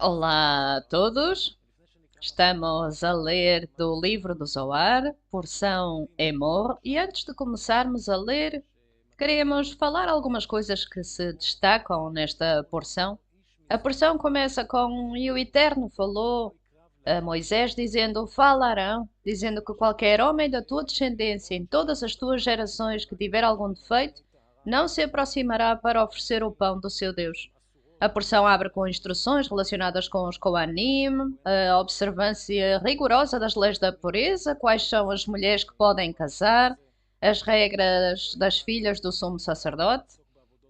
Olá a todos, estamos a ler do livro do Zohar, porção Emor, e antes de começarmos a ler, queremos falar algumas coisas que se destacam nesta porção. A porção começa com: E o Eterno falou a Moisés, dizendo: Falarão, dizendo que qualquer homem da tua descendência, em todas as tuas gerações, que tiver algum defeito, não se aproximará para oferecer o pão do seu Deus. A porção abre com instruções relacionadas com os Kohanim, a observância rigorosa das leis da pureza, quais são as mulheres que podem casar, as regras das filhas do sumo sacerdote,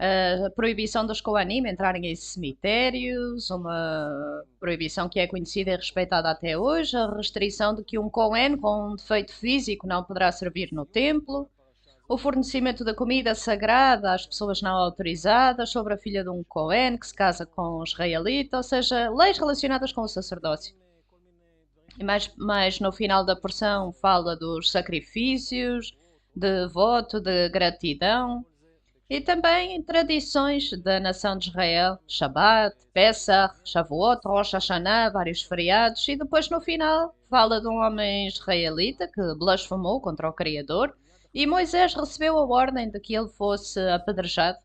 a proibição dos Kohanim entrarem em cemitérios, uma proibição que é conhecida e respeitada até hoje, a restrição de que um Kohen com um defeito físico não poderá servir no templo, o fornecimento da comida sagrada às pessoas não autorizadas, sobre a filha de um Cohen que se casa com um israelita, ou seja, leis relacionadas com o sacerdócio. E mais no final da porção fala dos sacrifícios, de voto, de gratidão e também tradições da nação de Israel, Shabbat, Pesach, Shavuot, Rosh Hashanah, vários feriados, e depois no final fala de um homem israelita que blasfemou contra o Criador e Moisés recebeu a ordem de que ele fosse apedrejado.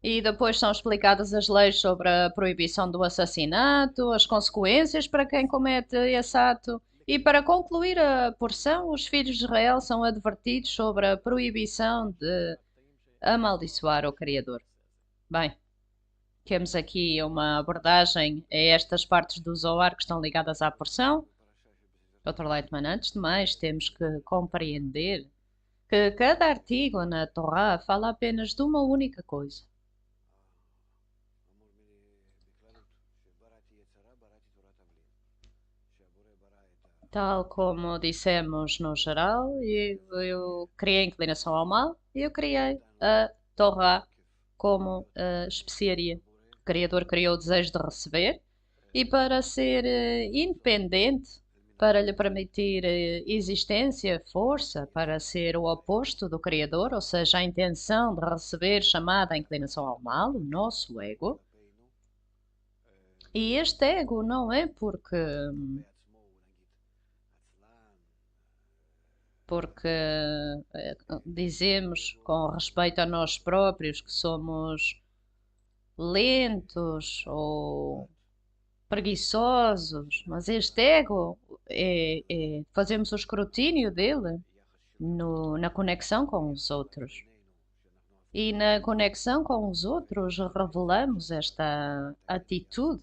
E depois são explicadas as leis sobre a proibição do assassinato, as consequências para quem comete esse ato. E para concluir a porção, os filhos de Israel são advertidos sobre a proibição de amaldiçoar o Criador. Bem, temos aqui uma abordagem a estas partes do Zohar que estão ligadas à porção. Dr. Leitman, antes de mais, temos que compreender que cada artigo na Torá fala apenas de uma única coisa. Tal como dissemos no geral, eu criei a inclinação ao mal e eu criei a Torá como especiaria. O Criador criou o desejo de receber e para ser independente, para lhe permitir existência, força, para ser o oposto do Criador, ou seja, a intenção de receber chamada a inclinação ao mal, o nosso ego. E este ego não é porque dizemos com respeito a nós próprios que somos lentos ou preguiçosos, mas este ego fazemos o escrutínio dele na conexão com os outros. E na conexão com os outros revelamos esta atitude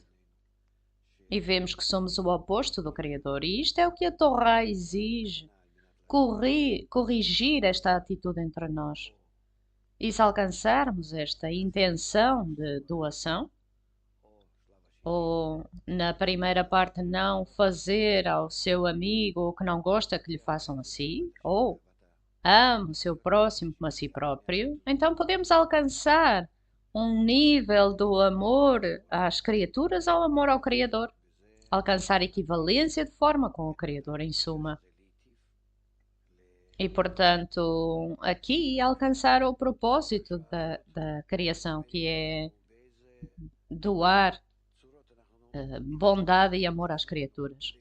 e vemos que somos o oposto do Criador. E isto é o que a Torá exige, corrigir esta atitude entre nós. E se alcançarmos esta intenção de doação, ou na primeira parte não fazer ao seu amigo o que não gosta que lhe façam a si, ou ame o seu próximo como a si próprio, então podemos alcançar um nível do amor às criaturas ao amor ao Criador, alcançar equivalência de forma com o Criador, em suma. E, portanto, aqui alcançar o propósito da criação, que é doar bondade e amor às criaturas.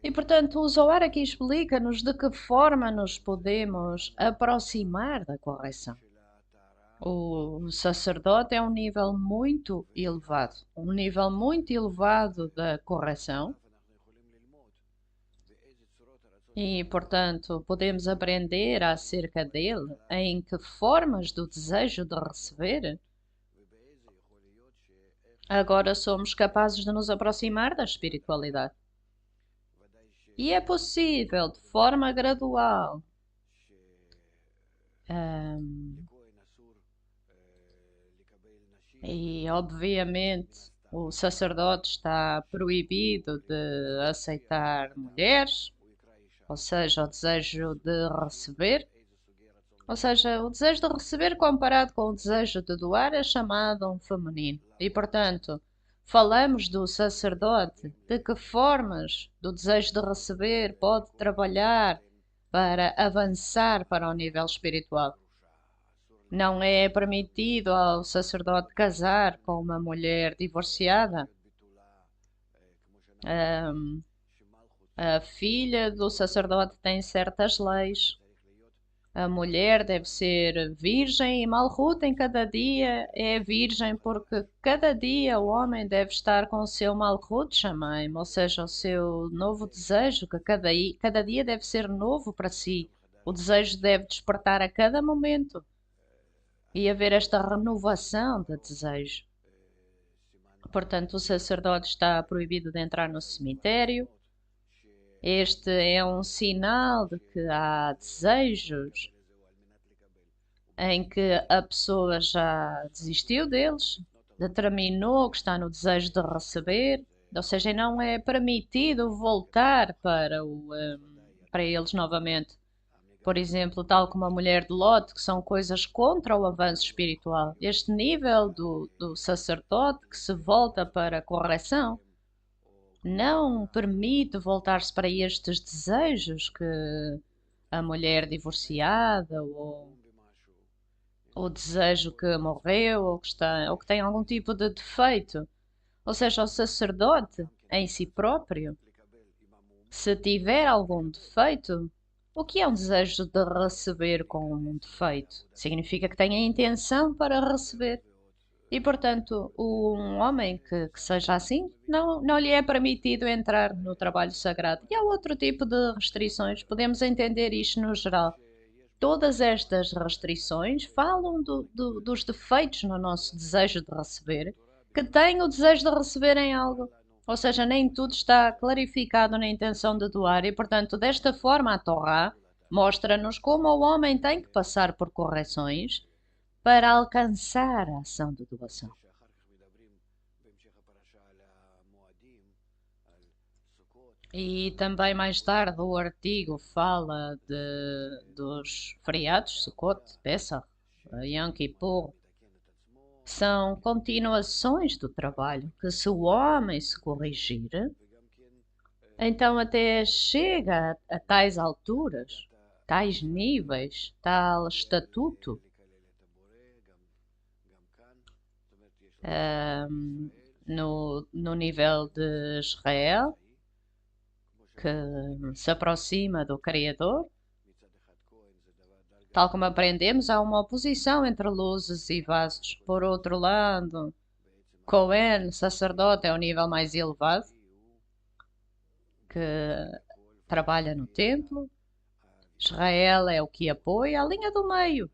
E, portanto, o Zohar aqui explica-nos de que forma nos podemos aproximar da correção. O sacerdote é um nível muito elevado da correção. E, portanto, podemos aprender acerca dele em que formas do desejo de receber agora somos capazes de nos aproximar da espiritualidade. E é possível, de forma gradual, e obviamente o sacerdote está proibido de aceitar mulheres, ou seja, o desejo de receber. Ou seja, o desejo de receber comparado com o desejo de doar é chamado um feminino. E, portanto, falamos do sacerdote, de que formas do desejo de receber pode trabalhar para avançar para o nível espiritual. Não é permitido ao sacerdote casar com uma mulher divorciada. A filha do sacerdote tem certas leis. A mulher deve ser virgem e Malhut em cada dia é virgem porque cada dia o homem deve estar com o seu Malhut Shamaim, ou seja, o seu novo desejo, que cada dia deve ser novo para si. O desejo deve despertar a cada momento e haver esta renovação de desejo. Portanto, o sacerdote está proibido de entrar no cemitério. Este é um sinal de que há desejos em que a pessoa já desistiu deles, determinou que está no desejo de receber, ou seja, não é permitido voltar para eles novamente. Por exemplo, tal como a mulher de Lot, que são coisas contra o avanço espiritual. Este nível do sacerdote que se volta para a correção não permite voltar-se para estes desejos que a mulher divorciada ou o desejo que morreu ou que tem algum tipo de defeito. Ou seja, o sacerdote em si próprio, se tiver algum defeito, o que é um desejo de receber com um defeito? Significa que tem a intenção para receber. E, portanto, um homem que seja assim, não lhe é permitido entrar no trabalho sagrado. E há outro tipo de restrições, podemos entender isto no geral. Todas estas restrições falam dos defeitos no nosso desejo de receber, que tem o desejo de receber em algo. Ou seja, nem tudo está clarificado na intenção de doar e, portanto, desta forma a Torá mostra-nos como o homem tem que passar por correções para alcançar a ação de doação. E também mais tarde o artigo fala dos feriados, Sukkot, Pesach, Yom Kippur. São continuações do trabalho que se o homem se corrigir, então até chega a tais alturas, tais níveis, tal estatuto, no nível de Israel, que se aproxima do Criador. Tal como aprendemos, há uma oposição entre luzes e vasos. Por outro lado, Cohen, sacerdote, é o nível mais elevado, que trabalha no templo. Israel é o que apoia a linha do meio.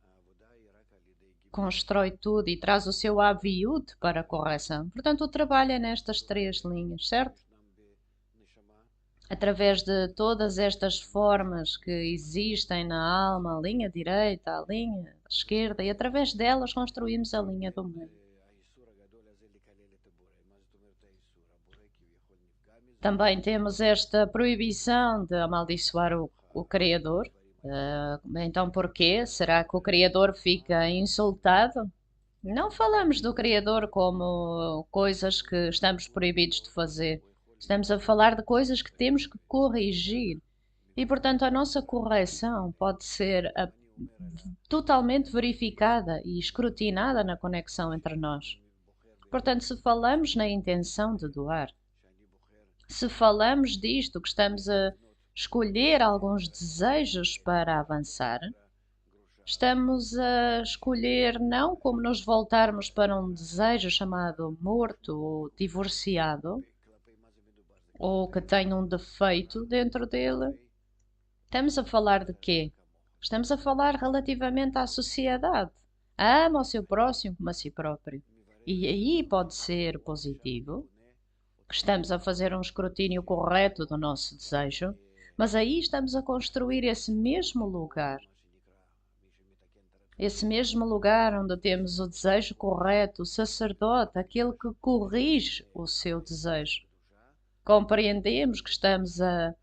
Constrói tudo e traz o seu aviúde para a correção. Portanto, o trabalho é nestas três linhas, certo? Através de todas estas formas que existem na alma, a linha direita, a linha esquerda, e através delas construímos a linha do meio. Também temos esta proibição de amaldiçoar o Criador. Então, porquê? Será que o Criador fica insultado? Não falamos do Criador como coisas que estamos proibidos de fazer. Estamos a falar de coisas que temos que corrigir. E, portanto, a nossa correção pode ser totalmente verificada e escrutinada na conexão entre nós. Portanto, se falamos na intenção de doar, se falamos disto, que estamos a escolher alguns desejos para avançar, estamos a escolher não como nos voltarmos para um desejo chamado morto ou divorciado, ou que tem um defeito dentro dele. Estamos a falar de quê? Estamos a falar relativamente à sociedade. Ama o seu próximo como a si próprio. E aí pode ser positivo, que estamos a fazer um escrutínio correto do nosso desejo, mas aí estamos a construir esse mesmo lugar onde temos o desejo correto, o sacerdote, aquele que corrige o seu desejo. Compreendemos que estamos a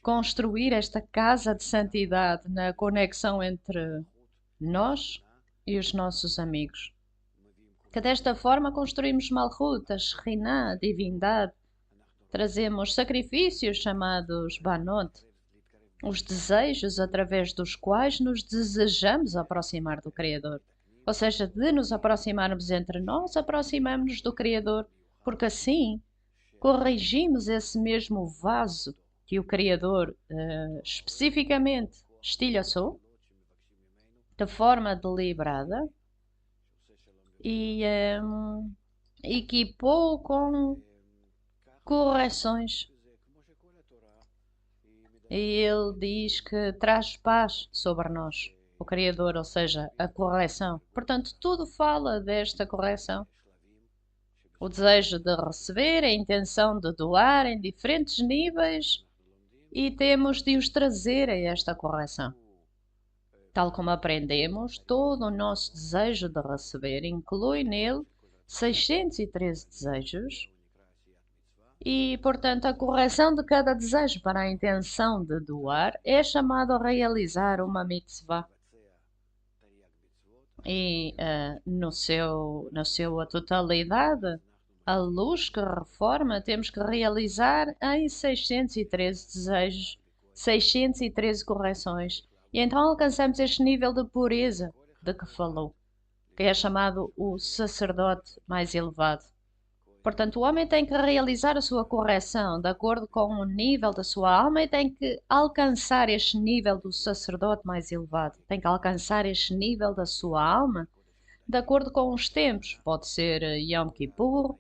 construir esta casa de santidade na conexão entre nós e os nossos amigos. Que desta forma construímos Malhut, a Shekhinah, a divindade. Trazemos sacrifícios chamados Banot, os desejos através dos quais nos desejamos aproximar do Criador. Ou seja, de nos aproximarmos entre nós, aproximamos-nos do Criador, porque assim corrigimos esse mesmo vaso que o Criador especificamente estilhaçou de forma deliberada e equipou com correções. E ele diz que traz paz sobre nós, o Criador, ou seja, a correção. Portanto, tudo fala desta correção. O desejo de receber, a intenção de doar em diferentes níveis e temos de os trazer a esta correção. Tal como aprendemos, todo o nosso desejo de receber inclui nele 613 desejos e, portanto, a correção de cada desejo para a intenção de doar é chamado a realizar uma mitzvah. E na sua totalidade, a luz que reforma temos que realizar em 613 desejos, 613 correções. E então alcançamos este nível de pureza de que falou, que é chamado o sacerdote mais elevado. Portanto, o homem tem que realizar a sua correção de acordo com o nível da sua alma e tem que alcançar este nível do sacerdote mais elevado. Tem que alcançar este nível da sua alma de acordo com os tempos. Pode ser Yom Kippur,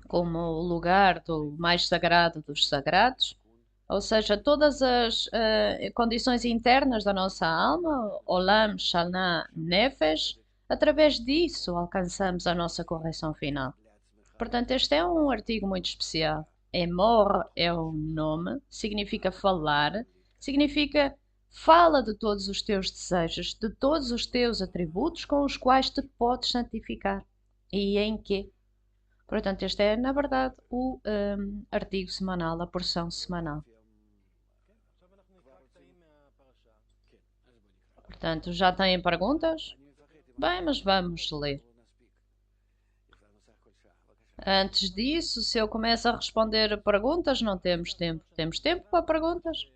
como o lugar do mais sagrado dos sagrados, ou seja, todas as condições internas da nossa alma, Olam, Shana, Nefesh, através disso alcançamos a nossa correção final. Portanto, este é um artigo muito especial. Emor é um nome, significa falar, significa fala de todos os teus desejos, de todos os teus atributos com os quais te podes santificar. E em quê? Portanto, este é, na verdade, o artigo semanal, a porção semanal. Portanto, já têm perguntas? Bem, mas vamos ler. Antes disso, se eu começo a responder perguntas, não temos tempo. Temos tempo para perguntas?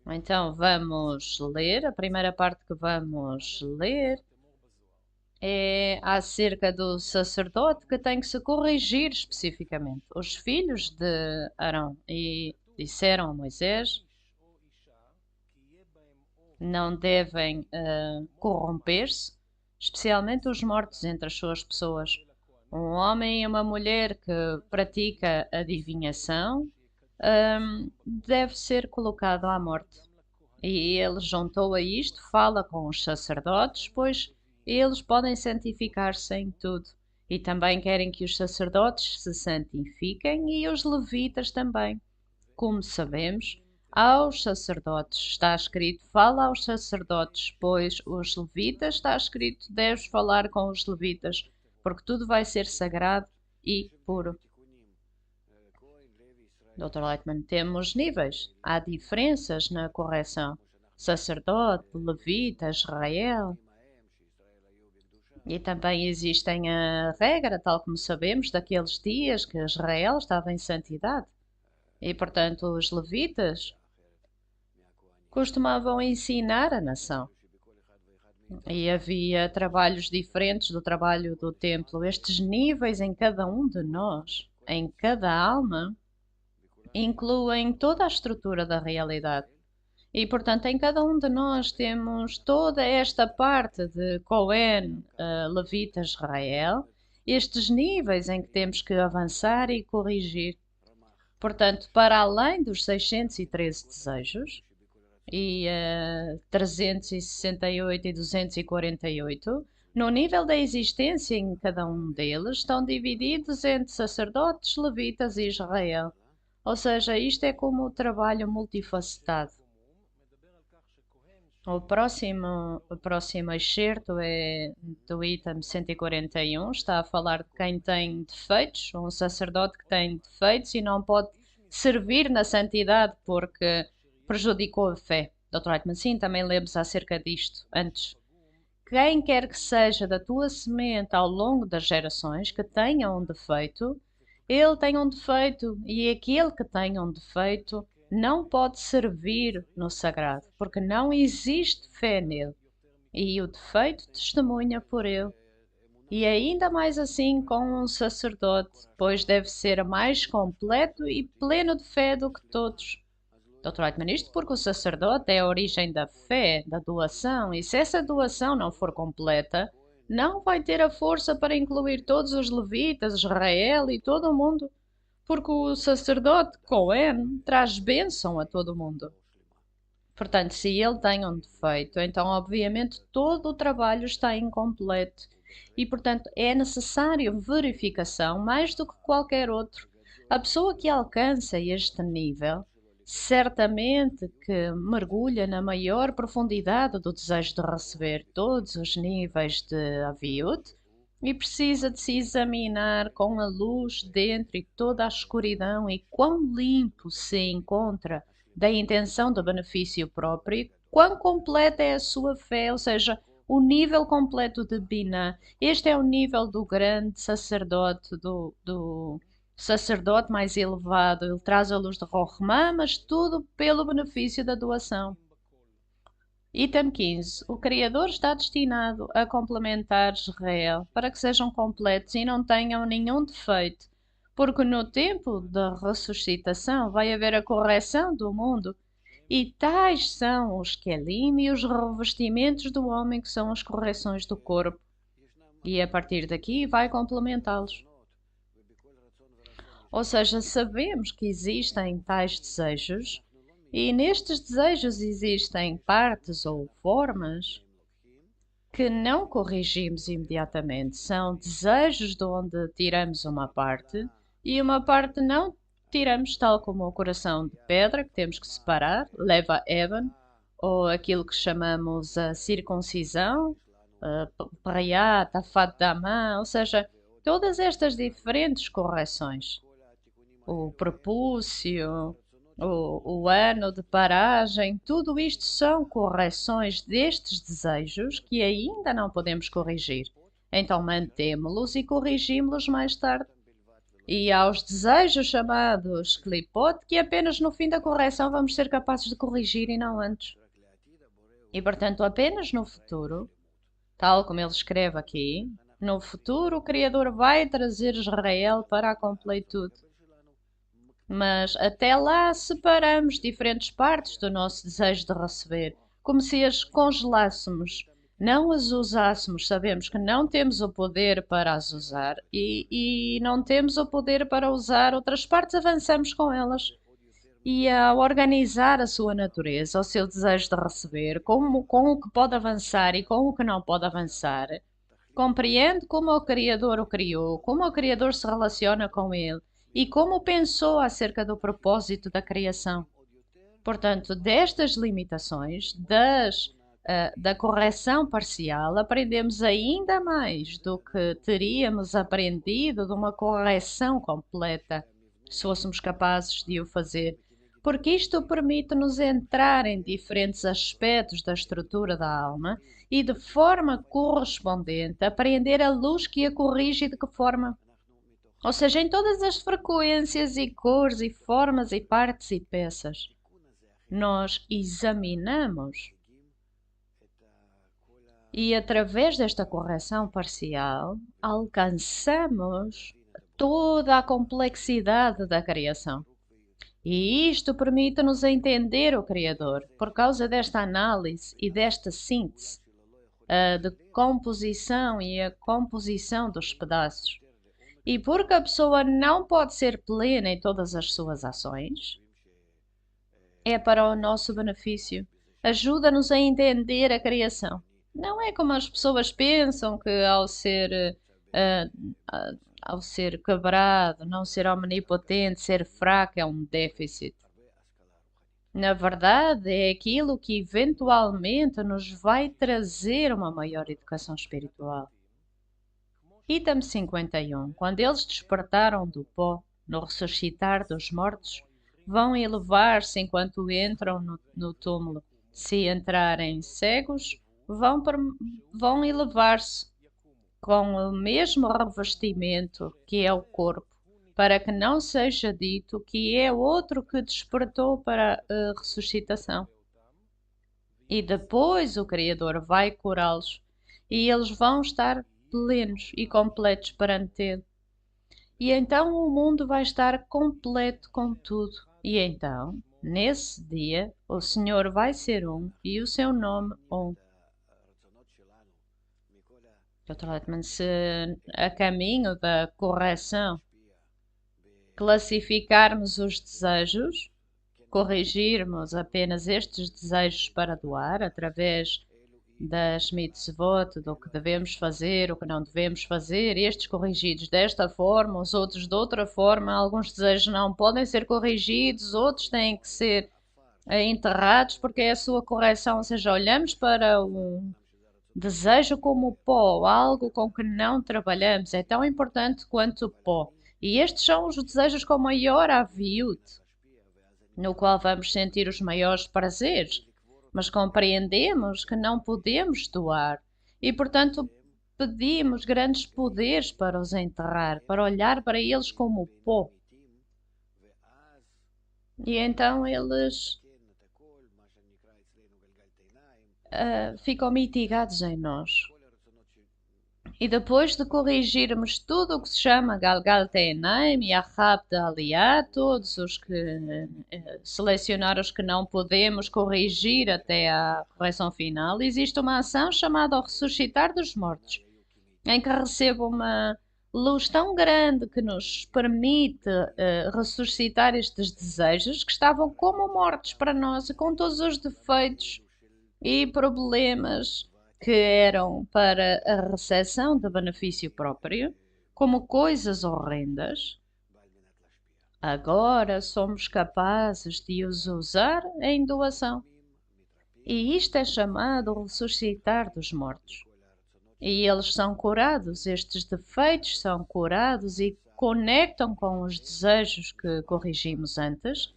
Então, vamos ler. A primeira parte que vamos ler é acerca do sacerdote que tem que se corrigir especificamente. Os filhos de Arão e disseram a Moisés não devem corromper-se, especialmente os mortos entre as suas pessoas. Um homem e uma mulher que pratica adivinhação deve ser colocado à morte. E ele juntou a isto, fala com os sacerdotes, pois eles podem santificar-se em tudo. E também querem que os sacerdotes se santifiquem e os levitas também. Como sabemos, aos sacerdotes está escrito, fala aos sacerdotes, pois os levitas está escrito, deves falar com os levitas, porque tudo vai ser sagrado e puro. Dr. Lightman, temos níveis. Há diferenças na correção. Sacerdote, levita, Israel. E também existem a regra, tal como sabemos, daqueles dias que Israel estava em santidade. E, portanto, os levitas costumavam ensinar a nação. E havia trabalhos diferentes do trabalho do templo. Estes níveis em cada um de nós, em cada alma, incluem toda a estrutura da realidade. E, portanto, em cada um de nós temos toda esta parte de Cohen, Levita, Israel, estes níveis em que temos que avançar e corrigir. Portanto, para além dos 613 desejos, e 368 e 248, no nível da existência em cada um deles, estão divididos entre sacerdotes, levitas e Israel. Ou seja, isto é como o trabalho multifacetado. O próximo excerto é do item 141, está a falar de quem tem defeitos, um sacerdote que tem defeitos e não pode servir na santidade porque prejudicou a fé. Dr. Reitman, sim, também lemos acerca disto antes. Quem quer que seja da tua semente ao longo das gerações que tenha um defeito, ele tem um defeito e aquele que tem um defeito não pode servir no sagrado, porque não existe fé nele. E o defeito testemunha por ele. E ainda mais assim com um sacerdote, pois deve ser mais completo e pleno de fé do que todos. Dr. Whiteman, isto porque o sacerdote é a origem da fé, da doação, e se essa doação não for completa, não vai ter a força para incluir todos os levitas, Israel e todo o mundo, porque o sacerdote Cohen traz bênção a todo o mundo. Portanto, se ele tem um defeito, então obviamente todo o trabalho está incompleto e, portanto, é necessário verificação mais do que qualquer outro. A pessoa que alcança este nível certamente que mergulha na maior profundidade do desejo de receber todos os níveis de Aviut e precisa de se examinar com a luz dentro e toda a escuridão e quão limpo se encontra da intenção do benefício próprio, quão completa é a sua fé, ou seja, o nível completo de Binah. Este é o nível do grande sacerdote, do sacerdote mais elevado. Ele traz a luz de Rohmah, mas tudo pelo benefício da doação. Item 15. O Criador está destinado a complementar Israel para que sejam completos e não tenham nenhum defeito, porque no tempo da ressuscitação vai haver a correção do mundo, e tais são os Kelim e os revestimentos do homem, que são as correções do corpo, e a partir daqui vai complementá-los. Ou seja, sabemos que existem tais desejos, e nestes desejos existem partes ou formas que não corrigimos imediatamente. São desejos de onde tiramos uma parte e uma parte não tiramos, tal como o coração de pedra, que temos que separar, leva Evan, ou aquilo que chamamos a circuncisão, Parayá, Tafat Damá, ou seja, todas estas diferentes correções. O prepúcio, o ano de paragem, tudo isto são correções destes desejos que ainda não podemos corrigir. Então mantemo-los e corrigimos-los mais tarde. E aos desejos chamados clipot, que apenas no fim da correção vamos ser capazes de corrigir e não antes. E portanto, apenas no futuro, tal como ele escreve aqui, no futuro o Criador vai trazer Israel para a completude. Mas até lá separamos diferentes partes do nosso desejo de receber, como se as congelássemos, não as usássemos. Sabemos que não temos o poder para as usar e não temos o poder para usar outras partes, avançamos com elas. E a organizar a sua natureza, o seu desejo de receber, com o que pode avançar e com o que não pode avançar, compreende como o Criador o criou, como o Criador se relaciona com ele e como pensou acerca do propósito da criação. Portanto, destas limitações, da correção parcial, aprendemos ainda mais do que teríamos aprendido de uma correção completa, se fôssemos capazes de o fazer, porque isto permite-nos entrar em diferentes aspectos da estrutura da alma e, de forma correspondente, aprender a luz que a corrige e de que forma. Ou seja, em todas as frequências e cores e formas e partes e peças, nós examinamos e, através desta correção parcial, alcançamos toda a complexidade da criação. E isto permite-nos entender o Criador, por causa desta análise e desta síntese, de composição e a composição dos pedaços. E porque a pessoa não pode ser plena em todas as suas ações, é para o nosso benefício. Ajuda-nos a entender a criação. Não é como as pessoas pensam que ao ser quebrado, não ser omnipotente, ser fraco é um déficit. Na verdade, é aquilo que eventualmente nos vai trazer uma maior educação espiritual. Item 51. Quando eles despertaram do pó, no ressuscitar dos mortos, vão elevar-se enquanto entram no túmulo. Se entrarem cegos, vão elevar-se com o mesmo revestimento que é o corpo, para que não seja dito que é outro que despertou para a ressuscitação. E depois o Criador vai curá-los, e eles vão estar plenos e completos perante Ele. E então o mundo vai estar completo com tudo. E então, nesse dia, o Senhor vai ser um e o seu nome um. Dr. Leitman, se a caminho da correção classificarmos os desejos, corrigirmos apenas estes desejos para doar através das mitzvot, do que devemos fazer, o que não devemos fazer, estes corrigidos desta forma, os outros de outra forma, alguns desejos não podem ser corrigidos, outros têm que ser enterrados porque é a sua correção, ou seja, olhamos para um desejo como pó, algo com que não trabalhamos, é tão importante quanto o pó. E estes são os desejos com maior aviut, no qual vamos sentir os maiores prazeres, mas compreendemos que não podemos doar e, portanto, pedimos grandes poderes para os enterrar, para olhar para eles como pó. E então eles ficam mitigados em nós. E depois de corrigirmos tudo o que se chama Galgal Te'enaim e Ahab de Aliyah, todos os que selecionar os que não podemos corrigir até à correção final, existe uma ação chamada o ressuscitar dos mortos, em que recebo uma luz tão grande que nos permite ressuscitar estes desejos que estavam como mortos para nós, e com todos os defeitos e problemas que eram para a recepção de benefício próprio, como coisas horrendas, agora somos capazes de os usar em doação. E isto é chamado ressuscitar dos mortos. E eles são curados, estes defeitos são curados e conectam com os desejos que corrigimos antes,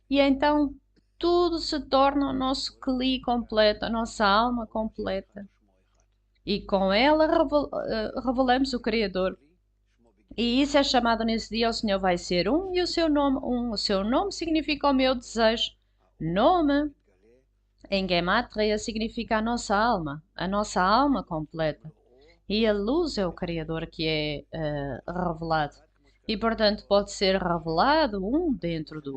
e então tudo se torna o nosso Kli completo, a nossa alma completa. E com ela revelamos o Criador. E isso é chamado nesse dia, o Senhor vai ser um e o seu nome um. O seu nome significa o meu desejo. Nome, em Gematria, significa a nossa alma completa. E a luz é o Criador que é revelado. E, portanto, pode ser revelado um dentro do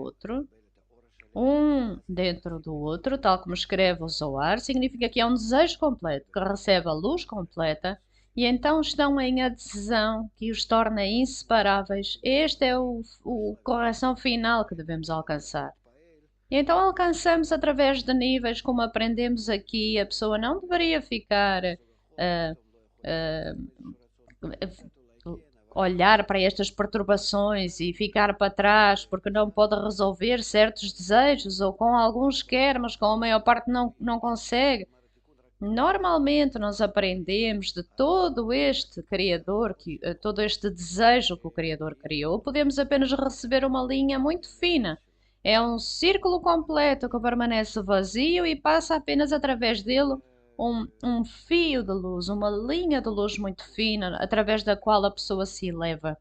outro, tal como escreve o Zohar, significa que é um desejo completo, que recebe a luz completa, e então estão em adesão que os torna inseparáveis. Este é o correção final que devemos alcançar. E então alcançamos através de níveis, como aprendemos aqui, a pessoa não deveria ficar olhar para estas perturbações e ficar para trás porque não pode resolver certos desejos, ou com alguns quer, mas com a maior parte não consegue. Normalmente nós aprendemos de todo este Criador, todo este desejo que o Criador criou, podemos apenas receber uma linha muito fina. É um círculo completo que permanece vazio e passa apenas através dele um fio de luz, uma linha de luz muito fina, através da qual a pessoa se eleva.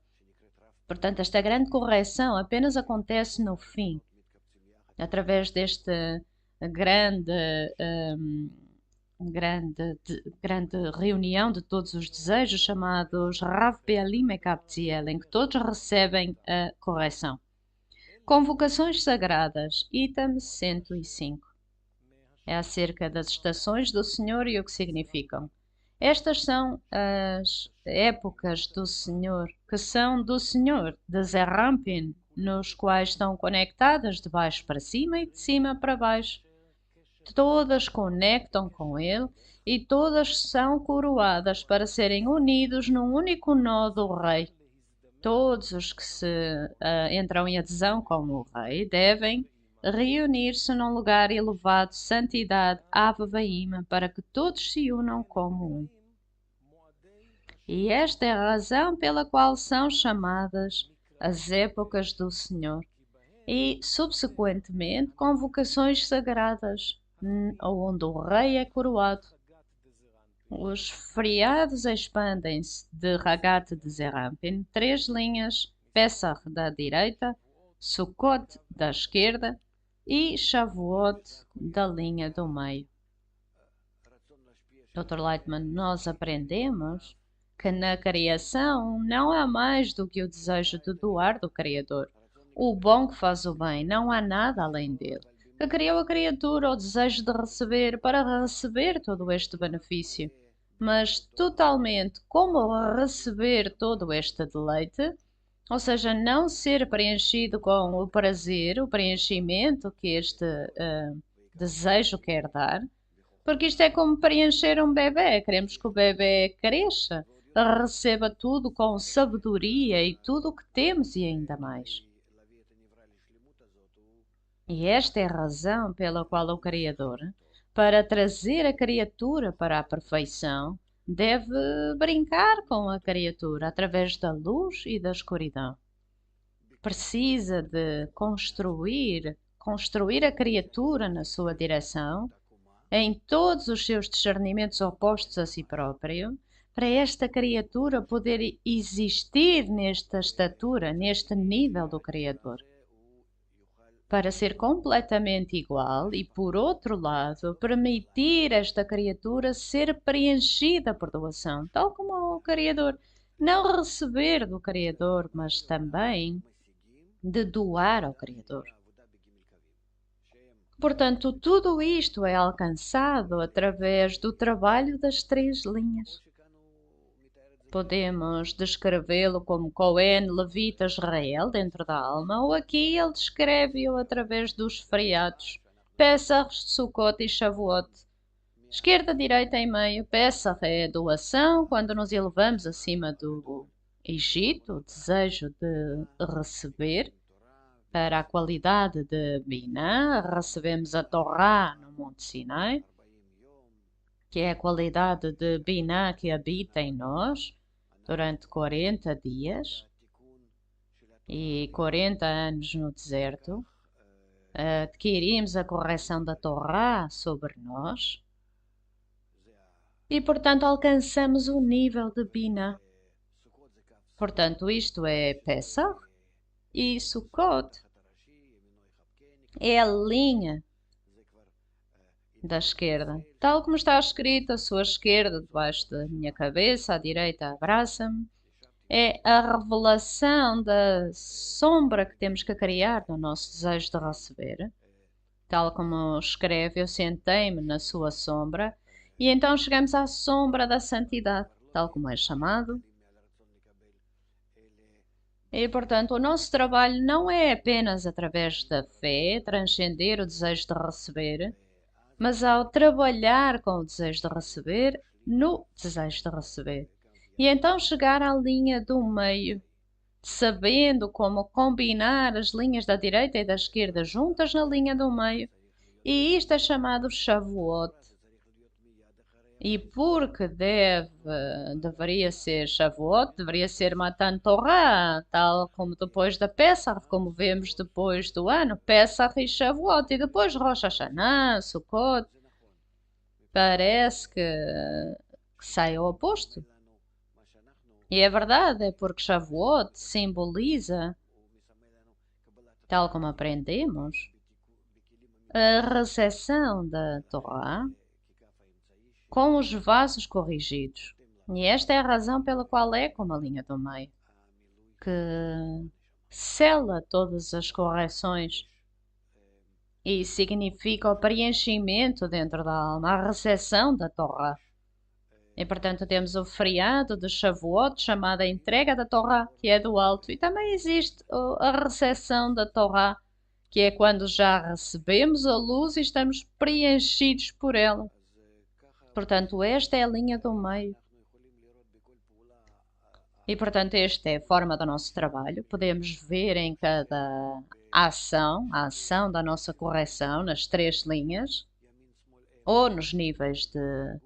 Portanto, esta grande correção apenas acontece no fim, através deste grande reunião de todos os desejos, chamados Rav Be'alim Ekabtziel, em que todos recebem a correção. Convocações sagradas, item 105. É acerca das estações do Senhor e o que significam. Estas são as épocas do Senhor, que são do Senhor, de Zerampin, nos quais estão conectadas de baixo para cima e de cima para baixo. Todas conectam com Ele e todas são coroadas para serem unidos num único nó do Rei. Todos os que entram em adesão com o Rei devem reunir-se num lugar elevado, santidade, Avavaim, para que todos se unam como um. E esta é a razão pela qual são chamadas as épocas do Senhor e, subsequentemente, convocações sagradas, onde o Rei é coroado. Os feriados expandem-se de Hagat de Zerampin, 3 linhas, Pesach da direita, Sukkot da esquerda e Shavuot da linha do meio. Dr. Leitman, nós aprendemos que na criação não há mais do que o desejo de doar do Criador. O bom que faz o bem, não há nada além dele. Que criou a criatura o desejo de receber para receber todo este benefício, mas totalmente como receber todo este deleite, ou seja, não ser preenchido com o prazer, o preenchimento que este desejo quer dar, porque isto é como preencher um bebê. Queremos que o bebê cresça, receba tudo com sabedoria e tudo o que temos e ainda mais. E esta é a razão pela qual o Criador, para trazer a criatura para a perfeição, deve brincar com a criatura através da luz e da escuridão. Precisa de construir a criatura na sua direção, em todos os seus discernimentos opostos a si próprio, para esta criatura poder existir nesta estatura, neste nível do Criador. Para ser completamente igual e, por outro lado, permitir esta criatura ser preenchida por doação, tal como o Criador. Não receber do Criador, mas também de doar ao Criador. Portanto, tudo isto é alcançado através do trabalho das três linhas. Podemos descrevê-lo como Cohen, Levita, Israel dentro da alma, ou aqui ele descreve-o através dos feriados, Pessach, Sukkot e Shavuot. Esquerda, direita e meio. Pessach é a doação, quando nos elevamos acima do Egito, o desejo de receber. Para a qualidade de Binah, recebemos a Torá no Monte Sinai, que é a qualidade de Binah que habita em nós durante 40 dias e 40 anos no deserto. Adquirimos a correção da Torá sobre nós e, portanto, alcançamos o nível de Binah. Portanto, isto é Pesach. E Sukkot é a linha da esquerda, tal como está escrito, a sua esquerda debaixo da minha cabeça, à direita abraça-me. É a revelação da sombra que temos que criar no nosso desejo de receber. Tal como escreve, eu sentei-me na sua sombra, e então chegamos à sombra da santidade, tal como é chamado. E, portanto, o nosso trabalho não é apenas através da fé, transcender o desejo de receber, mas ao trabalhar com o desejo de receber, no desejo de receber. E então chegar à linha do meio, sabendo como combinar as linhas da direita e da esquerda juntas na linha do meio. E isto é chamado Shavuot. E porque deveria ser Shavuot, deveria ser Matan Torah, tal como depois da Pesach, como vemos depois do ano, Pesach e Shavuot, e depois Rosh Hashanah, Sukkot. Parece que sai ao oposto. E é verdade, é porque Shavuot simboliza, tal como aprendemos, a recepção da Torá com os vasos corrigidos. E esta é a razão pela qual é como a linha do meio, que sela todas as correções e significa o preenchimento dentro da alma, a recepção da Torá. E portanto temos o feriado de Shavuot, chamada entrega da Torá, que é do alto, e também existe a recepção da Torá, que é quando já recebemos a luz e estamos preenchidos por ela. Portanto, esta é a linha do meio. E, portanto, esta é a forma do nosso trabalho. Podemos ver em cada ação, a ação da nossa correção nas três linhas, ou nos níveis de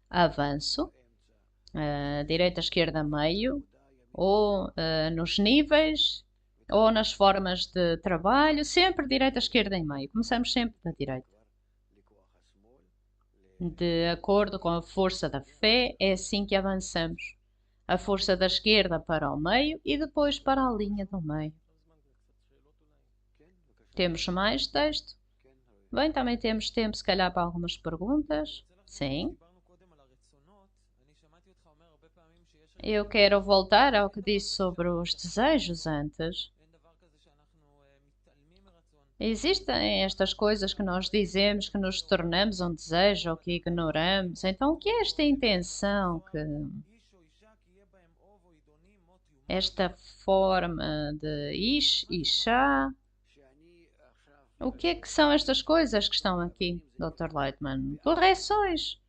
avanço, direita, esquerda, meio, ou nos níveis, ou nas formas de trabalho, sempre direita, esquerda e meio. Começamos sempre da direita. De acordo com a força da fé, é assim que avançamos. A força da esquerda para o meio e depois para a linha do meio. Temos mais texto? Bem, também temos tempo, se calhar, para algumas perguntas. Sim. Eu quero voltar ao que disse sobre os desejos antes. Existem estas coisas que nós dizemos que nos tornamos um desejo ou que ignoramos. Então, o que é esta intenção que esta forma de ish, isha? O que é que são estas coisas que estão aqui, Dr. Lightman? Correções.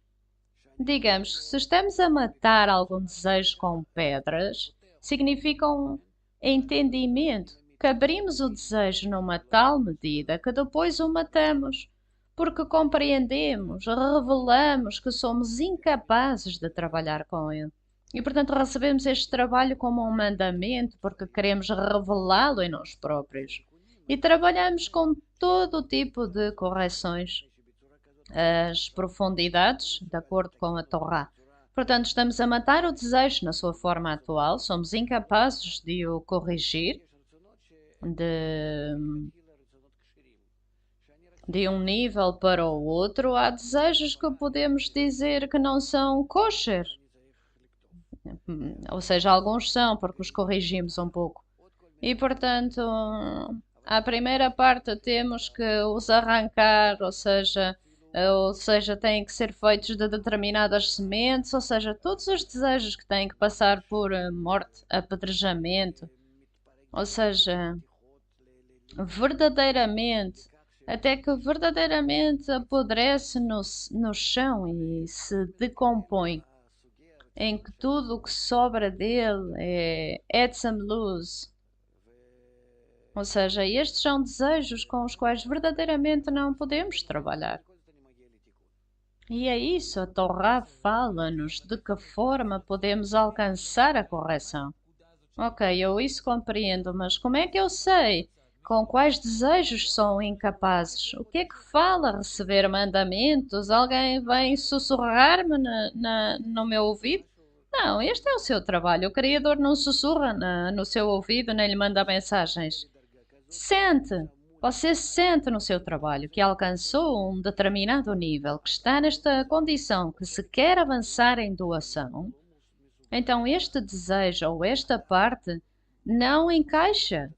Digamos que se estamos a matar algum desejo com pedras, significa um entendimento que abrimos o desejo numa tal medida que depois o matamos, porque compreendemos, revelamos que somos incapazes de trabalhar com ele. E, portanto, recebemos este trabalho como um mandamento porque queremos revelá-lo em nós próprios. E trabalhamos com todo tipo de correções, as profundidades, de acordo com a Torá. Portanto, estamos a matar o desejo na sua forma atual, somos incapazes de o corrigir de um nível para o outro. Há desejos que podemos dizer que não são kosher, ou seja, alguns são, porque os corrigimos um pouco. E, portanto, à primeira parte temos que os arrancar, ou seja, têm que ser feitos de determinadas sementes, ou seja, todos os desejos que têm que passar por morte, apedrejamento, ou seja, verdadeiramente, até que verdadeiramente apodrece no chão e se decompõe, em que tudo o que sobra dele é etzem luz. Ou seja, estes são desejos com os quais verdadeiramente não podemos trabalhar. E é isso, a Torá fala-nos de que forma podemos alcançar a correção. Ok, eu isso compreendo, mas como é que eu sei com quais desejos sou incapazes? O que é que fala receber mandamentos? Alguém vem sussurrar-me no meu ouvido? Não, este é o seu trabalho. O Criador não sussurra no seu ouvido, nem lhe manda mensagens. Sente, você sente no seu trabalho que alcançou um determinado nível, que está nesta condição, que se quer avançar em doação. Então, este desejo ou esta parte não encaixa,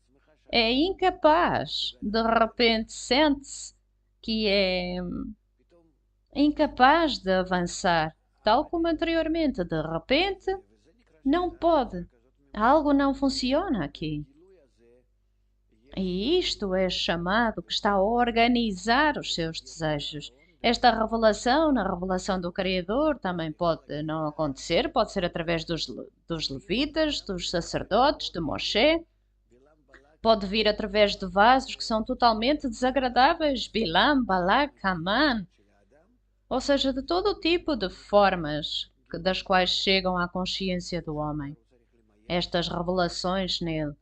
é incapaz. De repente, sente-se que é incapaz de avançar, tal como anteriormente. De repente, não pode. Algo não funciona aqui. E isto é chamado que está a organizar os seus desejos. Esta revelação, na revelação do Criador, também pode não acontecer, pode ser através dos levitas, dos sacerdotes, de Moshe. Pode vir através de vasos que são totalmente desagradáveis, Bilam, Balak, Haman. Ou seja, de todo o tipo de formas das quais chegam à consciência do homem. Estas revelações nele.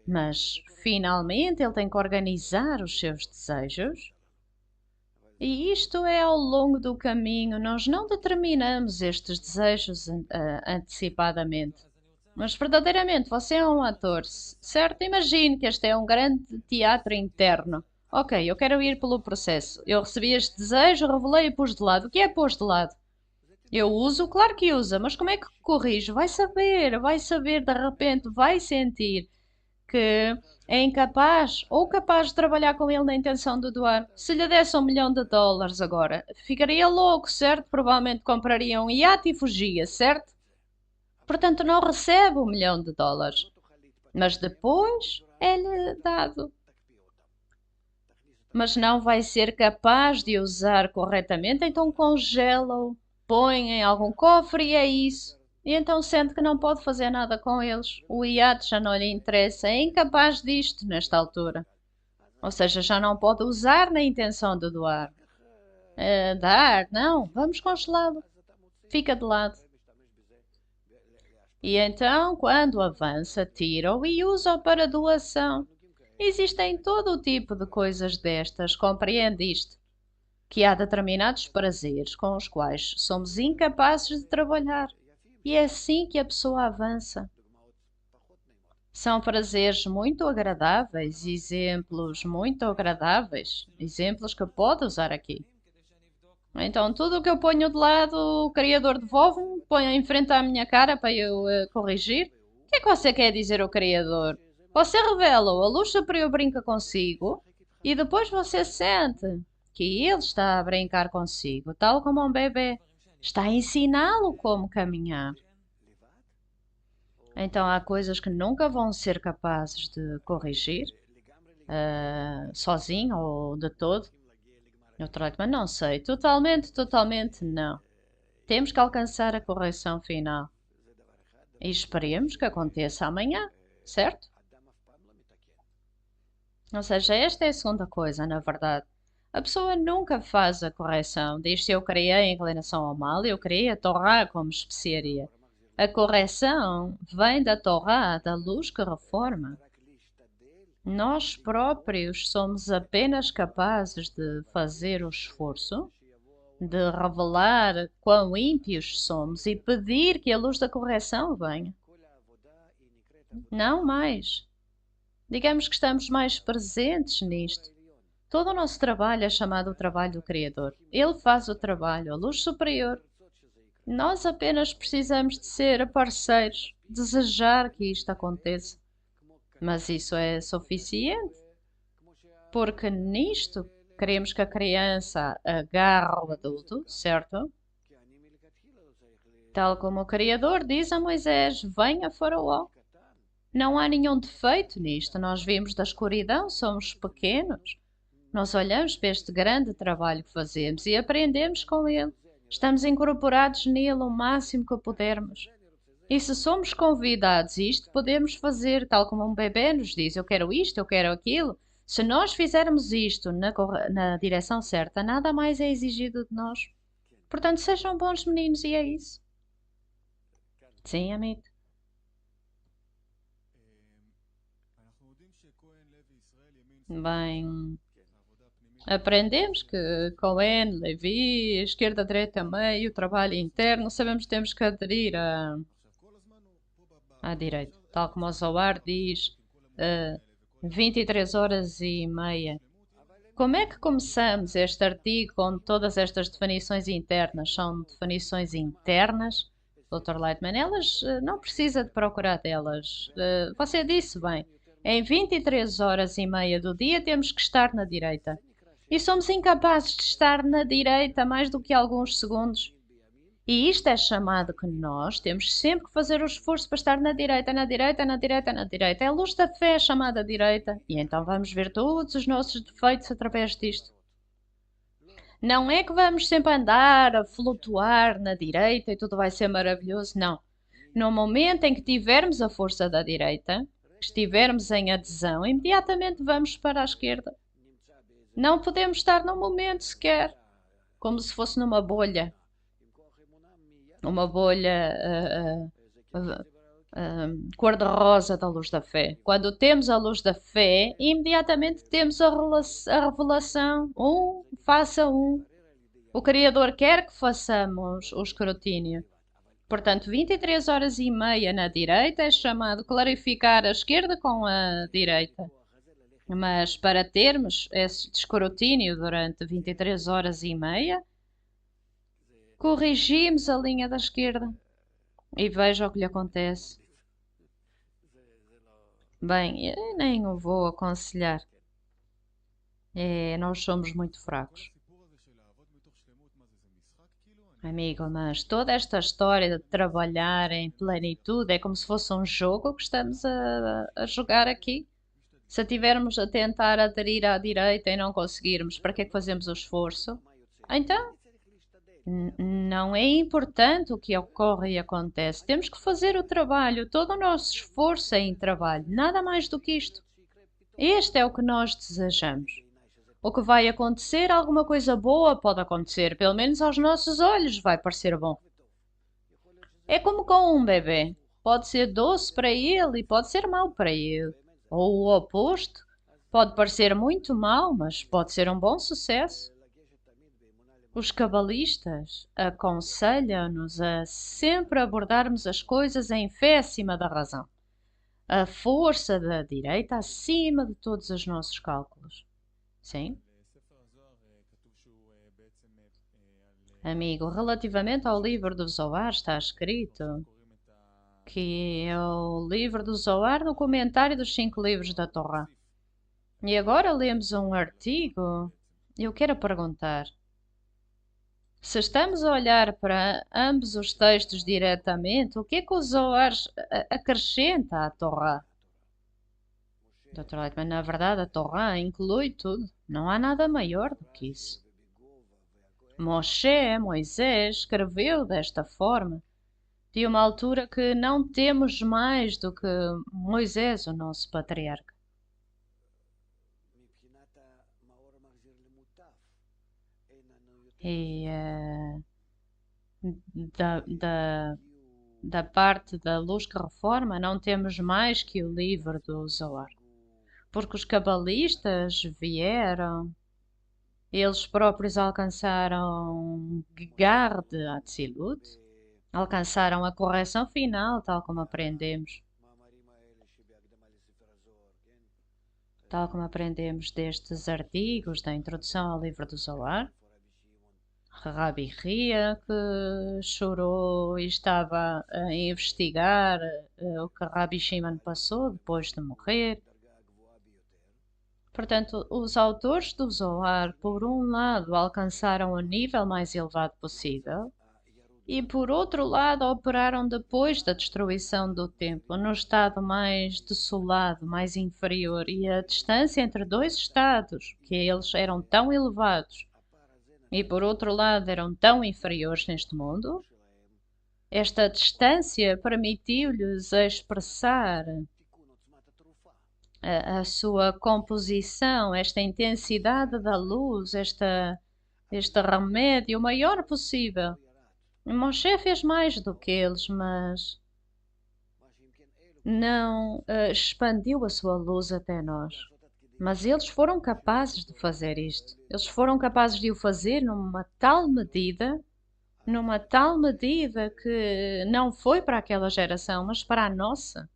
Mas, finalmente, ele tem que organizar os seus desejos. E isto é ao longo do caminho. Nós não determinamos estes desejos antecipadamente. Mas, verdadeiramente, você é um ator, certo? Imagine que este é um grande teatro interno. Ok, eu quero ir pelo processo. Eu recebi este desejo, revelei e pus de lado. O que é pôs de lado? Eu uso? Claro que usa, mas como é que corrijo? Vai saber, de repente, vai sentir que é incapaz ou capaz de trabalhar com ele na intenção de doar. Se lhe desse $1 milhão agora, ficaria louco, certo? Provavelmente compraria um iate e fugia, certo? Portanto, não recebe $1 milhão. Mas depois é-lhe dado. Mas não vai ser capaz de usar corretamente, então congela-o, põe em algum cofre e é isso. E então sente que não pode fazer nada com eles. O iate já não lhe interessa, é incapaz disto nesta altura. Ou seja, já não pode usar na intenção de doar. Dar, não, vamos congelá-lo. Fica de lado. E então, quando avança, tira-o e usa-o para doação. Existem todo o tipo de coisas destas, compreende isto? Que há determinados prazeres com os quais somos incapazes de trabalhar. E é assim que a pessoa avança. São prazeres muito agradáveis, exemplos muito agradáveis, exemplos que pode usar aqui. Então, tudo o que eu ponho de lado, o Criador devolve-me, põe em frente à minha cara para eu corrigir. O que é que você quer dizer, o Criador? Você revela-o, a luz superior brinca consigo e depois você sente que ele está a brincar consigo, tal como um bebê. Está a ensiná-lo como caminhar. Então, há coisas que nunca vão ser capazes de corrigir, sozinho ou de todo. Eu trato, mas não sei, totalmente não. Temos que alcançar a correção final e esperemos que aconteça amanhã, certo? Ou seja, esta é a segunda coisa, na verdade. A pessoa nunca faz a correção. Diz-se eu criei a inclinação ao mal, eu criei a Torá como especiaria. A correção vem da Torá, da luz que reforma. Nós próprios somos apenas capazes de fazer o esforço de revelar quão ímpios somos e pedir que a luz da correção venha. Não mais. Digamos que estamos mais presentes nisto. Todo o nosso trabalho é chamado o trabalho do Criador. Ele faz o trabalho, a luz superior. Nós apenas precisamos de ser parceiros, desejar que isto aconteça. Mas isso é suficiente, porque nisto queremos que a criança agarre o adulto, certo? Tal como o Criador diz a Moisés: venha Faraó. Não há nenhum defeito nisto. Nós vimos da escuridão, somos pequenos. Nós olhamos para este grande trabalho que fazemos e aprendemos com ele. Estamos incorporados nele o máximo que pudermos. E se somos convidados a isto, podemos fazer tal como um bebê nos diz: eu quero isto, eu quero aquilo. Se nós fizermos isto na direção certa, nada mais é exigido de nós. Portanto, sejam bons meninos e é isso. Sim, amigo. Bem, aprendemos que Cohen, Levi, esquerda, direita, meio, trabalho interno, sabemos que temos que aderir à direita. Tal como o Zohar diz, 23 horas e meia. Como é que começamos este artigo com todas estas definições internas? São definições internas, Dr. Lightman. Elas não precisa de procurar delas. Você disse bem, em 23 horas e meia do dia temos que estar na direita. E somos incapazes de estar na direita mais do que alguns segundos. E isto é chamado que nós temos sempre que fazer o esforço para estar na direita, na direita, na direita, na direita. É a luz da fé chamada direita. E então vamos ver todos os nossos defeitos através disto. Não é que vamos sempre andar a flutuar na direita e tudo vai ser maravilhoso. Não. No momento em que tivermos a força da direita, estivermos em adesão, imediatamente vamos para a esquerda. Não podemos estar num momento sequer, como se fosse numa bolha. Uma bolha cor-de-rosa da luz da fé. Quando temos a luz da fé, imediatamente temos a revelação. Faça um. O Criador quer que façamos o escrutínio. Portanto, 23 horas e meia na direita é chamado clarificar a esquerda com a direita. Mas para termos esse escrutínio durante 23 horas e meia, corrigimos a linha da esquerda. E veja o que lhe acontece. Bem, eu nem o vou aconselhar. Nós somos muito fracos. Amigo, mas toda esta história de trabalhar em plenitude é como se fosse um jogo que estamos a jogar aqui. Se estivermos a tentar aderir à direita e não conseguirmos, para que é que fazemos o esforço? Então, não é importante o que ocorre e acontece. Temos que fazer o trabalho. Todo o nosso esforço é em trabalho. Nada mais do que isto. Este é o que nós desejamos. O que vai acontecer, alguma coisa boa pode acontecer. Pelo menos aos nossos olhos vai parecer bom. É como com um bebê. Pode ser doce para ele e pode ser mau para ele. Ou o oposto. Pode parecer muito mau, mas pode ser um bom sucesso. Os cabalistas aconselham-nos a sempre abordarmos as coisas em fé acima da razão. A força da direita acima de todos os nossos cálculos. Sim? Amigo, relativamente ao livro do Zohar está escrito que é o livro do Zohar no comentário dos 5 livros da Torá. E agora lemos um artigo. Eu quero perguntar: se estamos a olhar para ambos os textos diretamente, o que é que o Zohar acrescenta à Torá? Dr. Leitman, na verdade, a Torá inclui tudo. Não há nada maior do que isso. Moisés, escreveu desta forma, de uma altura que não temos mais do que Moisés, o nosso patriarca. E da, da, da parte da luz que reforma, não temos mais que o livro do Zohar. Porque os cabalistas vieram, eles próprios alcançaram Gegar de Atzilut, alcançaram a correção final, tal como aprendemos. Tal como aprendemos destes artigos da introdução ao livro do Zohar. Rabi Ria, que chorou e estava a investigar o que Rabi Shimon passou depois de morrer. Portanto, os autores do Zohar, por um lado, alcançaram o nível mais elevado possível e, por outro lado, operaram depois da destruição do templo, no estado mais desolado, mais inferior, e a distância entre dois estados, que eles eram tão elevados e, por outro lado, eram tão inferiores neste mundo, esta distância permitiu-lhes expressar a sua composição, esta intensidade da luz, este remédio o maior possível. Moshe fez mais do que eles, mas não expandiu a sua luz até nós. Mas eles foram capazes de fazer isto. Eles foram capazes de o fazer numa tal medida que não foi para aquela geração, mas para a nossa.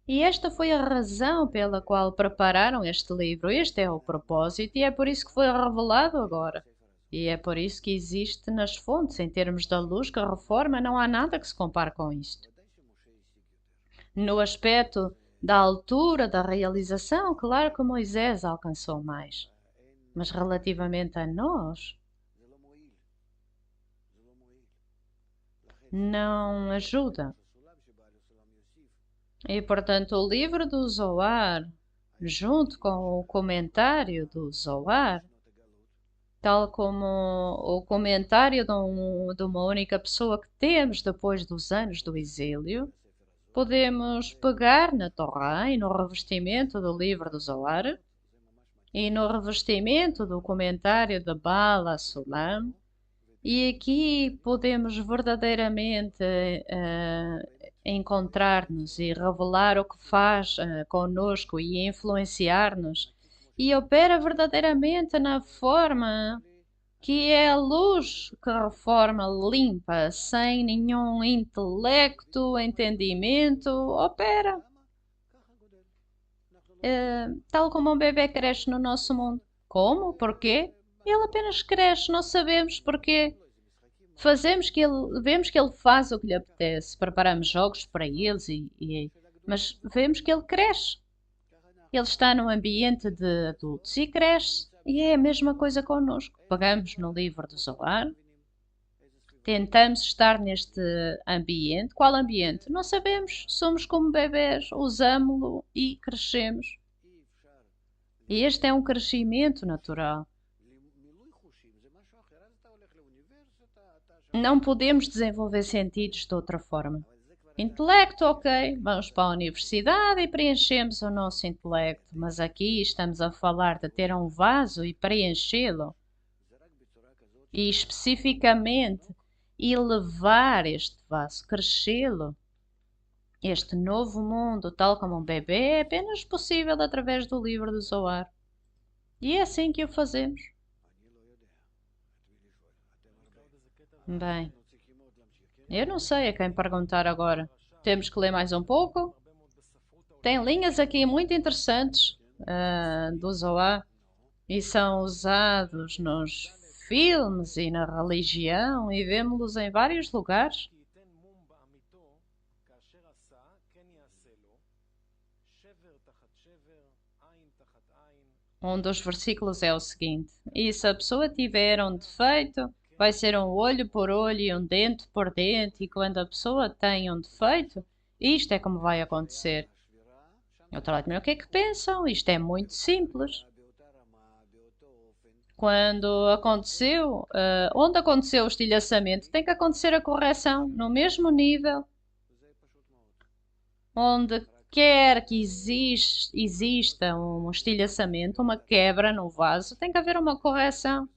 E esta foi a razão pela qual prepararam este livro. Este é o propósito e é por isso que foi revelado agora. E é por isso que existe nas fontes, em termos da luz que reforma, não há nada que se compare com isto. No aspecto da altura da realização, claro que Moisés alcançou mais. Mas relativamente a nós, não ajuda. E portanto, o livro do Zohar, junto com o comentário do Zohar, tal como o comentário de uma única pessoa que temos depois dos anos do exílio, podemos pegar na Torá e no revestimento do livro do Zohar e no revestimento do comentário de Bala Sulam, e aqui podemos verdadeiramente encontrar-nos e revelar o que faz conosco e influenciar-nos, e opera verdadeiramente na forma que é a luz que reforma limpa, sem nenhum intelecto, entendimento, opera. Tal como um bebê cresce no nosso mundo. Como? Porquê? Ele apenas cresce, não sabemos porquê. Vemos que ele faz o que lhe apetece, preparamos jogos para eles, mas vemos que ele cresce. Ele está num ambiente de adultos e cresce. E é a mesma coisa connosco. Pegamos no livro do Zohar, tentamos estar neste ambiente. Qual ambiente? Não sabemos. Somos como bebés, usamos-lo e crescemos. E este é um crescimento natural. Não podemos desenvolver sentidos de outra forma. Intelecto, ok, vamos para a universidade e preenchemos o nosso intelecto, mas aqui estamos a falar de ter um vaso e preenchê-lo, e especificamente elevar este vaso, crescê-lo. Este novo mundo, tal como um bebê, é apenas possível através do livro do Zohar. E é assim que o fazemos. Bem, eu não sei a quem perguntar agora. Temos que ler mais um pouco? Tem linhas aqui muito interessantes do Zohar e são usados nos filmes e na religião e vemos-los em vários lugares. Um dos versículos é o seguinte: e se a pessoa tiver um defeito, vai ser um olho por olho e um dente por dente, e quando a pessoa tem um defeito, isto é como vai acontecer. Eu trato-me, o que é que pensam? Isto é muito simples. Quando aconteceu, onde aconteceu o estilhaçamento, tem que acontecer a correção no mesmo nível. Onde quer que exista um estilhaçamento, uma quebra no vaso, tem que haver uma correção.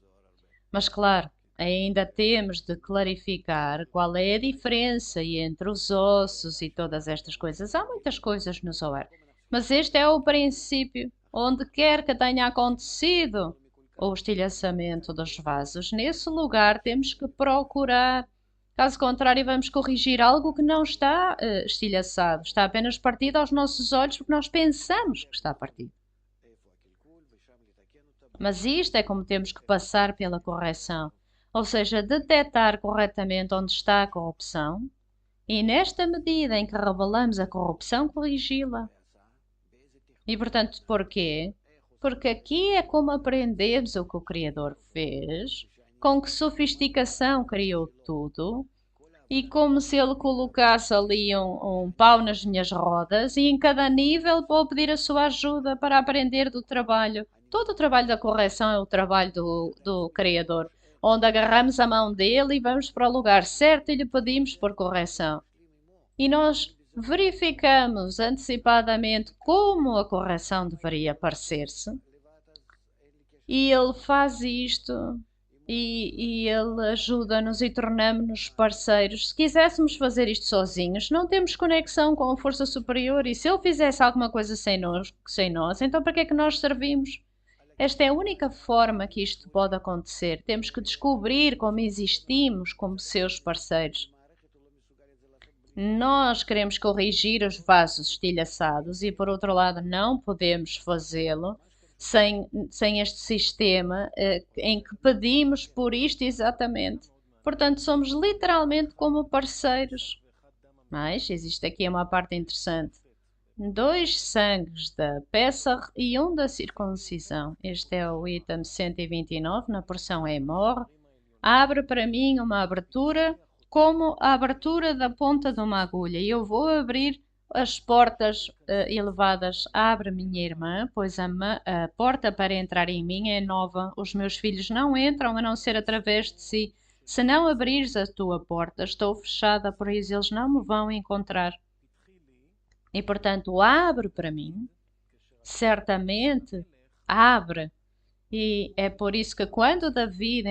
Mas claro, ainda temos de clarificar qual é a diferença entre os ossos e todas estas coisas. Há muitas coisas no Zohar, mas este é o princípio. Onde quer que tenha acontecido o estilhaçamento dos vasos, nesse lugar temos que procurar. Caso contrário, vamos corrigir algo que não está estilhaçado, está apenas partido aos nossos olhos porque nós pensamos que está partido. Mas isto é como temos que passar pela correção, ou seja, detectar corretamente onde está a corrupção e, nesta medida em que revelamos a corrupção, corrigi-la. E, portanto, porquê? Porque aqui é como aprendemos o que o Criador fez, com que sofisticação criou tudo, e como se ele colocasse ali um pau nas minhas rodas, e em cada nível vou pedir a sua ajuda para aprender do trabalho. Todo o trabalho da correção é o trabalho do Criador, onde agarramos a mão dele e vamos para o lugar certo e lhe pedimos por correção. E nós verificamos antecipadamente como a correção deveria parecer-se, e ele faz isto e ele ajuda-nos e tornamos-nos parceiros. Se quiséssemos fazer isto sozinhos, não temos conexão com a força superior, e se ele fizesse alguma coisa sem nós, então para que é que nós servimos? Esta é a única forma que isto pode acontecer. Temos que descobrir como existimos como seus parceiros. Nós queremos corrigir os vasos estilhaçados e, por outro lado, não podemos fazê-lo sem este sistema em que pedimos por isto exatamente. Portanto, somos literalmente como parceiros. Mas existe aqui uma parte interessante. 2 sangues da Pessah e um da circuncisão. Este é o item 129, na porção Emor. Abre para mim uma abertura como a abertura da ponta de uma agulha. E eu vou abrir as portas elevadas. Abre, minha irmã, pois a porta para entrar em mim é nova. Os meus filhos não entram a não ser através de si. Se não abrires a tua porta, estou fechada, por isso eles não me vão encontrar. E, portanto, abre para mim, certamente abre. E é por isso que quando David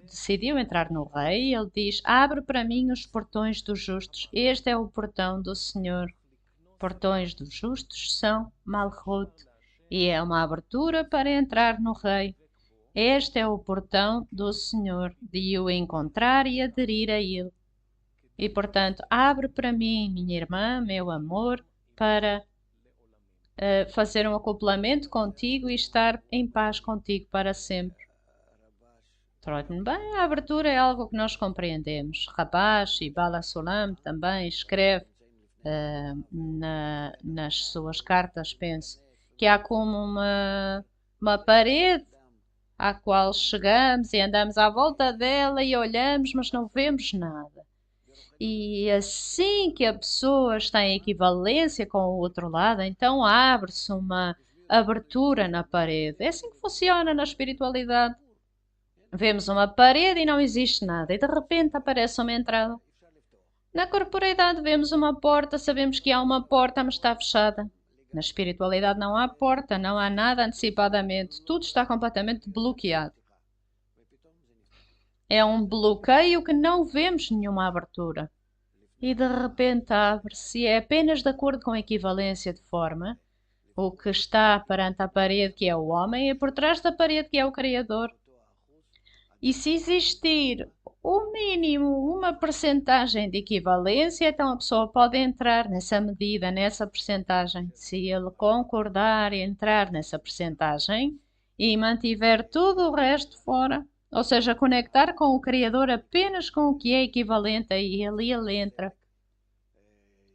decidiu entrar no rei, ele diz: abre para mim os portões dos justos. Este é o portão do Senhor. Portões dos justos são Malchut, e é uma abertura para entrar no rei. Este é o portão do Senhor, de o encontrar e aderir a ele. E, portanto, abre para mim, minha irmã, meu amor, para fazer um acoplamento contigo e estar em paz contigo para sempre. Trate-me bem, a abertura é algo que nós compreendemos. Rabash e Bala Sulam também escreve nas suas cartas, penso, que há como uma parede à qual chegamos e andamos à volta dela e olhamos, mas não vemos nada. E assim que a pessoa está em equivalência com o outro lado, então abre-se uma abertura na parede. É assim que funciona na espiritualidade. Vemos uma parede e não existe nada, e de repente aparece uma entrada. Na corporeidade vemos uma porta, sabemos que há uma porta, mas está fechada. Na espiritualidade não há porta, não há nada antecipadamente, tudo está completamente bloqueado. É um bloqueio que não vemos nenhuma abertura. E de repente abre-se, é apenas de acordo com a equivalência de forma. O que está perante a parede, que é o homem, e por trás da parede, que é o Criador. E se existir o mínimo, uma percentagem de equivalência, então a pessoa pode entrar nessa medida, nessa percentagem. Se ele concordar e entrar nessa percentagem e mantiver tudo o resto fora, ou seja, conectar com o Criador apenas com o que é equivalente a ele e ele entra.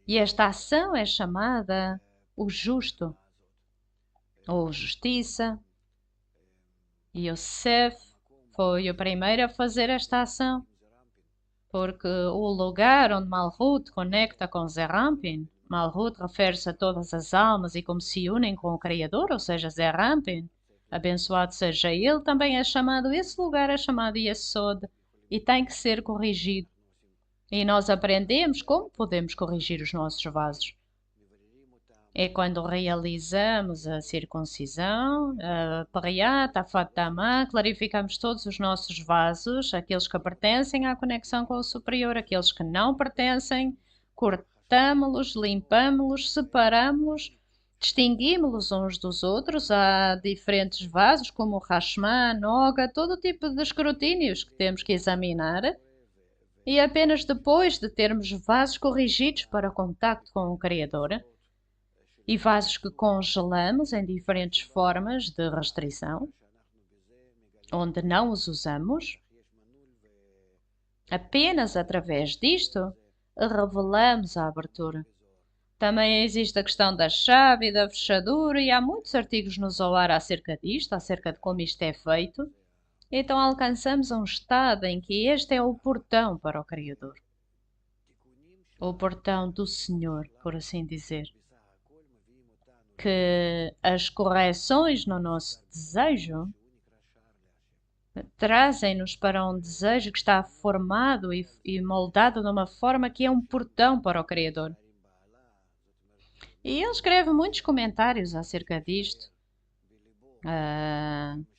E esta ação é chamada o justo, ou justiça. E Yosef foi o primeiro a fazer esta ação, porque o lugar onde Malhut conecta com Zerampin, Malhut refere-se a todas as almas e como se unem com o Criador, ou seja, Zerampin, abençoado seja ele, também é chamado, esse lugar é chamado Yesod e tem que ser corrigido. E nós aprendemos como podemos corrigir os nossos vasos. É quando realizamos a circuncisão, a Periat, a Fatamá, clarificamos todos os nossos vasos, aqueles que pertencem à conexão com o superior, aqueles que não pertencem, cortamos-los, limpamos-los, separamos-los, distinguimos-los uns dos outros. Há diferentes vasos, como o Rashman, Noga, todo tipo de escrutínios que temos que examinar. E apenas depois de termos vasos corrigidos para contacto com o Criador, e vasos que congelamos em diferentes formas de restrição, onde não os usamos, apenas através disto revelamos a abertura. Também existe a questão da chave e da fechadura, e há muitos artigos no Zohar acerca disto, acerca de como isto é feito. Então alcançamos um estado em que este é o portão para o Criador. O portão do Senhor, por assim dizer. Que as correções no nosso desejo trazem-nos para um desejo que está formado e moldado de uma forma que é um portão para o Criador. E ele escreve muitos comentários acerca disto.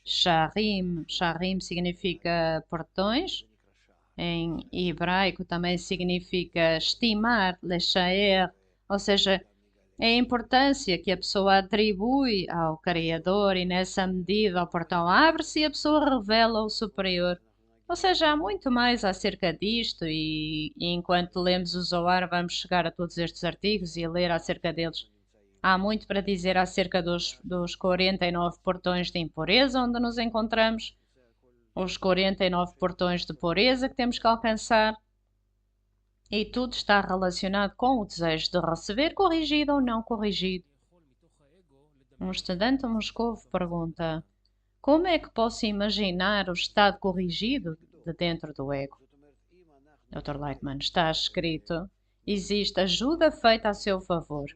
Sharim significa portões. Em hebraico também significa estimar, leshaer, ou seja, é a importância que a pessoa atribui ao Criador e nessa medida o portão abre-se e a pessoa revela o superior. Ou seja, há muito mais acerca disto e enquanto lemos o Zohar vamos chegar a todos estes artigos e a ler acerca deles. Há muito para dizer acerca dos 49 portões de impureza onde nos encontramos, os 49 portões de pureza que temos que alcançar. E tudo está relacionado com o desejo de receber, corrigido ou não corrigido. Um estudante Moscovo pergunta: como é que posso imaginar o estado corrigido de dentro do ego? Dr. Lightman, está escrito: existe ajuda feita a seu favor.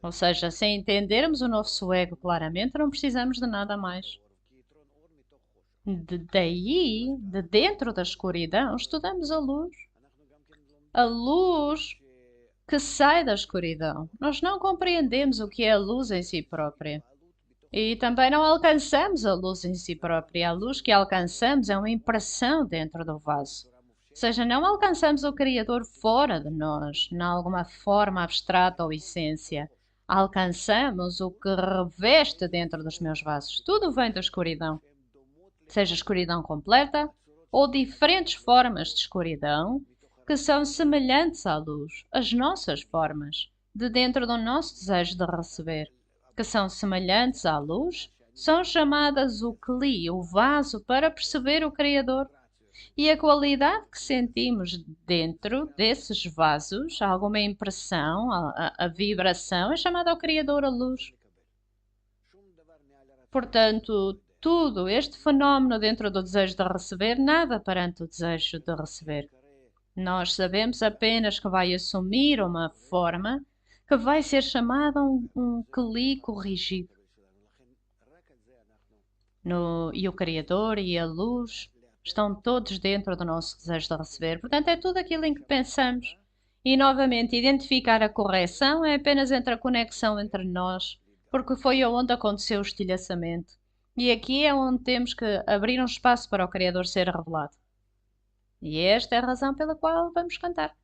Ou seja, se entendermos o nosso ego claramente, não precisamos de nada mais. Daí, de dentro da escuridão, estudamos a luz. A luz que sai da escuridão. Nós não compreendemos o que é a luz em si própria. E também não alcançamos a luz em si própria. A luz que alcançamos é uma impressão dentro do vaso. Ou seja, não alcançamos o Criador fora de nós, em alguma forma abstrata ou essência. Alcançamos o que reveste dentro dos meus vasos. Tudo vem da escuridão. Seja escuridão completa ou diferentes formas de escuridão que são semelhantes à luz, as nossas formas, de dentro do nosso desejo de receber, que são semelhantes à luz, são chamadas o Kli, o vaso, para perceber o Criador. E a qualidade que sentimos dentro desses vasos, alguma impressão, a vibração, é chamada ao Criador a luz. Portanto, tudo este fenómeno dentro do desejo de receber, nada perante o desejo de receber. Nós sabemos apenas que vai assumir uma forma que vai ser chamada um Kli corrigido. E o Criador e a luz estão todos dentro do nosso desejo de receber. Portanto, é tudo aquilo em que pensamos. E, novamente, identificar a correção é apenas entre a conexão entre nós, porque foi onde aconteceu o estilhaçamento. E aqui é onde temos que abrir um espaço para o Criador ser revelado. E esta é a razão pela qual vamos cantar.